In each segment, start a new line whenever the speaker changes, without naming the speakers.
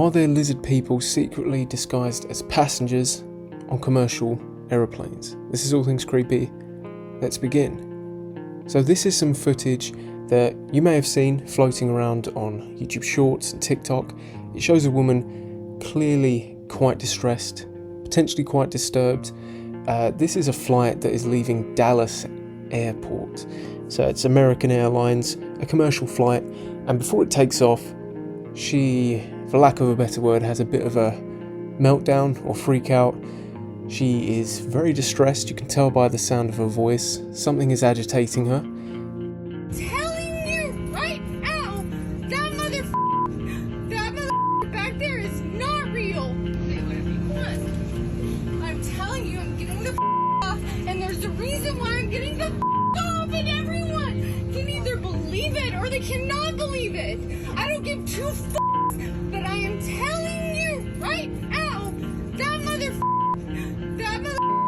Are there lizard people secretly disguised as passengers on commercial aeroplanes? This is All Things Creepy. Let's begin. So this is some footage that you may have seen floating around on YouTube Shorts and TikTok. It shows a woman clearly quite distressed, potentially quite disturbed. This is a flight that is leaving Dallas Airport. So it's American Airlines, a commercial flight, and before it takes off, she, for lack of a better word, has a bit of a meltdown or freak out. She is very distressed. You can tell by the sound of her voice. Something is agitating her.
Telling you right now, that mother back there is not real. I'm telling you, I'm getting the off, and there's a reason why I'm getting the off, and everyone can either believe it or they cannot believe it. I don't give two but I am telling you right now, that mother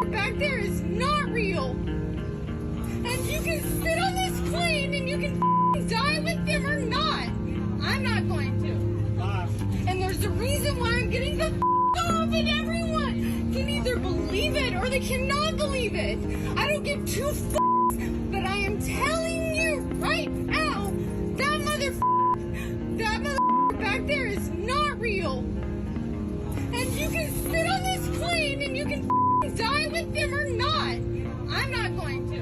back there is not real. And you can spit on this plane and you can die with them or not. I'm not going to. And there's a reason why I'm getting the off, and everyone can either believe it or they cannot believe it. I don't give two but I am telling you right now, that mother back there is not real. And you can spit on this plane and you can die with them or not. I'm not going to.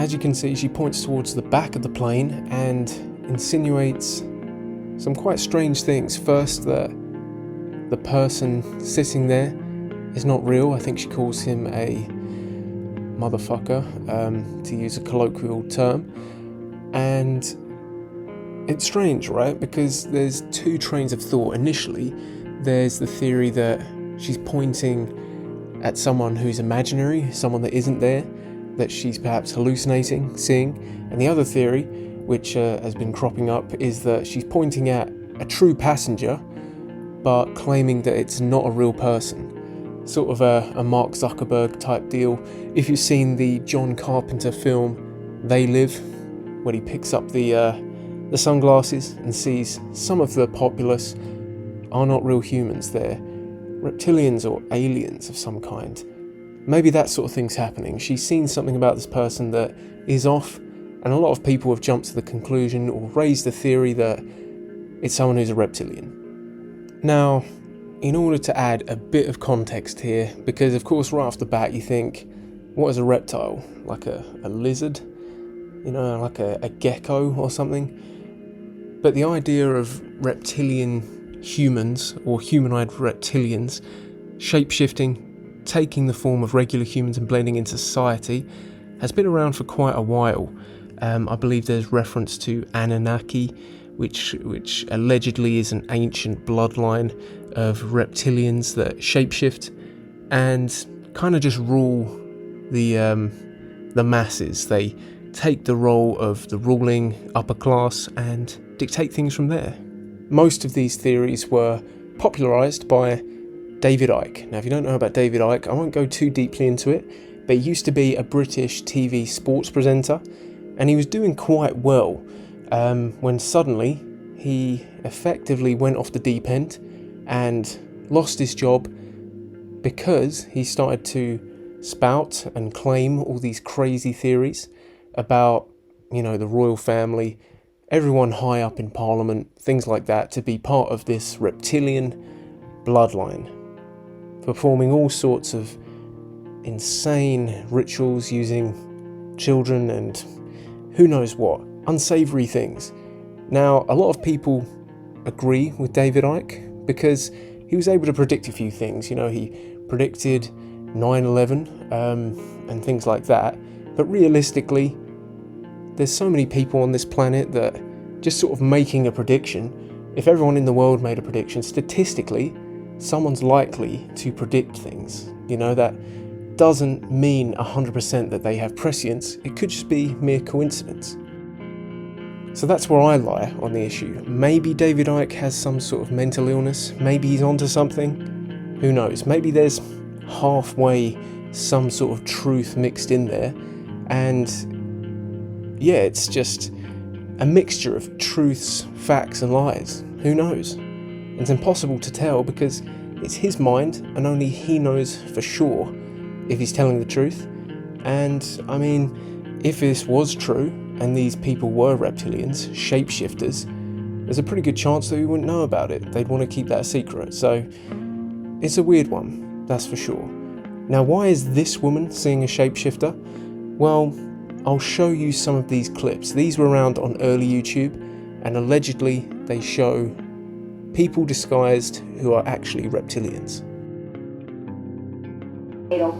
As you can see, she points towards the back of the plane and insinuates some quite strange things. First, that the person sitting there is not real. I think she calls him a motherfucker, to use a colloquial term. And it's strange, right? Because there's two trains of thought. Initially, there's the theory that she's pointing at someone who's imaginary, someone that isn't there, that she's perhaps hallucinating, seeing. And the other theory, which has been cropping up, is that she's pointing at a true passenger, but claiming that it's not a real person. Sort of a Mark Zuckerberg type deal. If you've seen the John Carpenter film They Live, when he picks up the sunglasses and sees some of the populace are not real humans, they're reptilians or aliens of some kind. Maybe that sort of thing's happening. She's seen something about this person that is off, and a lot of people have jumped to the conclusion or raised the theory that it's someone who's a reptilian. Now, in order to add a bit of context here, because of course right off the bat you think, what is a reptile? Like a lizard? You know, like a gecko or something? But the idea of reptilian humans, or humanoid reptilians, shape-shifting, taking the form of regular humans and blending into society, has been around for quite a while. I believe there's reference to Anunnaki, which allegedly is an ancient bloodline of reptilians that shapeshift and kind of just rule the masses. They take the role of the ruling upper class and dictate things from there. Most of these theories were popularised by David Icke. Now, if you don't know about David Icke, I won't go too deeply into it, but he used to be a British TV sports presenter, and he was doing quite well when suddenly he effectively went off the deep end and lost his job because he started to spout and claim all these crazy theories about, you know, the royal family, everyone high up in Parliament, things like that, to be part of this reptilian bloodline, performing all sorts of insane rituals using children and who knows what, unsavoury things. Now, a lot of people agree with David Icke because he was able to predict a few things. You know, he predicted 9/11 and things like that. But realistically, there's so many people on this planet that just sort of making a prediction, if everyone in the world made a prediction, statistically, someone's likely to predict things. You know, that doesn't mean 100% that they have prescience. It could just be mere coincidence. So that's where I lie on the issue. Maybe David Icke has some sort of mental illness. Maybe he's onto something. Who knows? Maybe there's halfway some sort of truth mixed in there. And yeah, it's just a mixture of truths, facts and lies. Who knows? It's impossible to tell because it's his mind and only he knows for sure if he's telling the truth. And I mean, if this was true and these people were reptilians, shapeshifters, there's a pretty good chance that we wouldn't know about it. They'd want to keep that a secret. So it's a weird one, that's for sure. Now, why is this woman seeing a shapeshifter? Well, I'll show you some of these clips. These were around on early YouTube, and allegedly they show people disguised who are actually reptilians.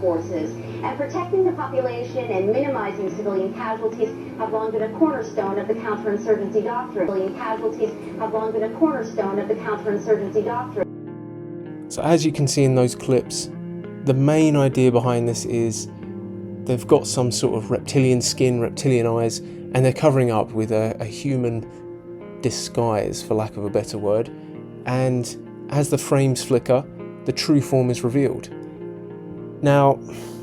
Forces and protecting the population and minimizing civilian casualties have long been a cornerstone of the counterinsurgency doctrine. Civilian casualties have long been a cornerstone of the counterinsurgency doctrine.
So as you can see in those clips, the main idea behind this is they've got some sort of reptilian skin, reptilian eyes, and they're covering up with a human disguise, for lack of a better word. And as the frames flicker, the true form is revealed. Now,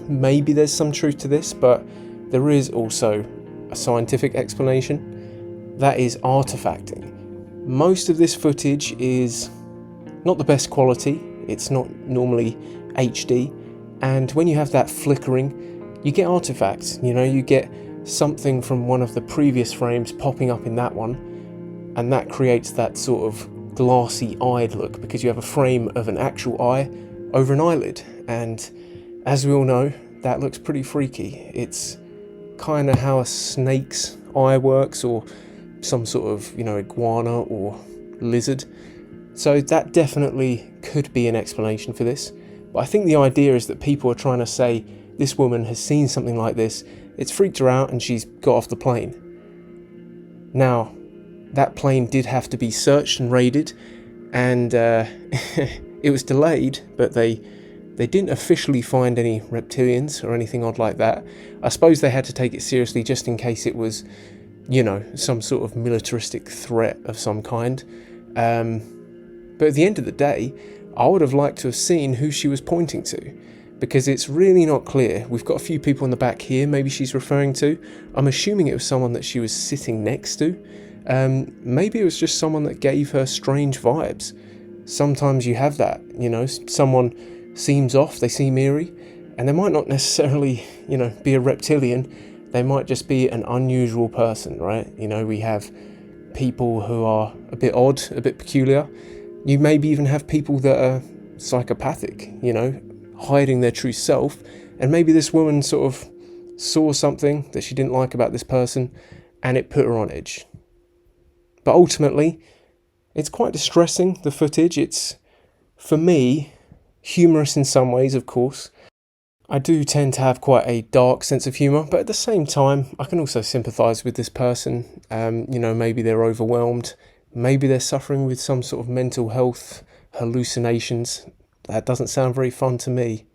maybe there's some truth to this, but there is also a scientific explanation. That is artifacting. Most of this footage is not the best quality. It's not normally HD. And when you have that flickering, you get artifacts. You know, you get something from one of the previous frames popping up in that one. And that creates that sort of glassy-eyed look because you have a frame of an actual eye over an eyelid. And as we all know, that looks pretty freaky. It's kind of how a snake's eye works, or some sort of, iguana or lizard. So that definitely could be an explanation for this. But I think the idea is that people are trying to say this woman has seen something like this, it's freaked her out, and she's got off the plane. Now, that plane did have to be searched and raided, and it was delayed, but they didn't officially find any reptilians or anything odd like that. I suppose they had to take it seriously just in case it was, some sort of militaristic threat of some kind. But at the end of the day, I would have liked to have seen who she was pointing to, because it's really not clear. We've got a few people in the back here maybe she's referring to. I'm assuming it was someone that she was sitting next to. Maybe it was just someone that gave her strange vibes. Sometimes you have that, someone seems off, they seem eerie, and they might not necessarily, be a reptilian. They might just be an unusual person, right? We have people who are a bit odd, a bit peculiar. You maybe even have people that are psychopathic, hiding their true self, and maybe this woman sort of saw something that she didn't like about this person, and it put her on edge. But ultimately, it's quite distressing, the footage. It's, for me, humorous in some ways, of course. I do tend to have quite a dark sense of humour, but at the same time, I can also sympathise with this person. Maybe they're overwhelmed. Maybe they're suffering with some sort of mental health hallucinations. That doesn't sound very fun to me.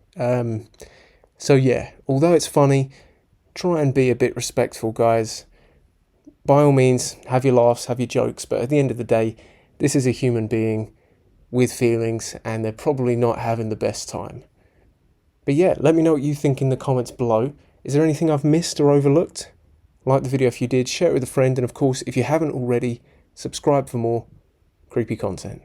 So yeah, although it's funny, try and be a bit respectful, guys. By all means, have your laughs, have your jokes, but at the end of the day, this is a human being with feelings, and they're probably not having the best time. But yeah, let me know what you think in the comments below. Is there anything I've missed or overlooked? Like the video if you did, share it with a friend, and of course, if you haven't already, subscribe for more creepy content.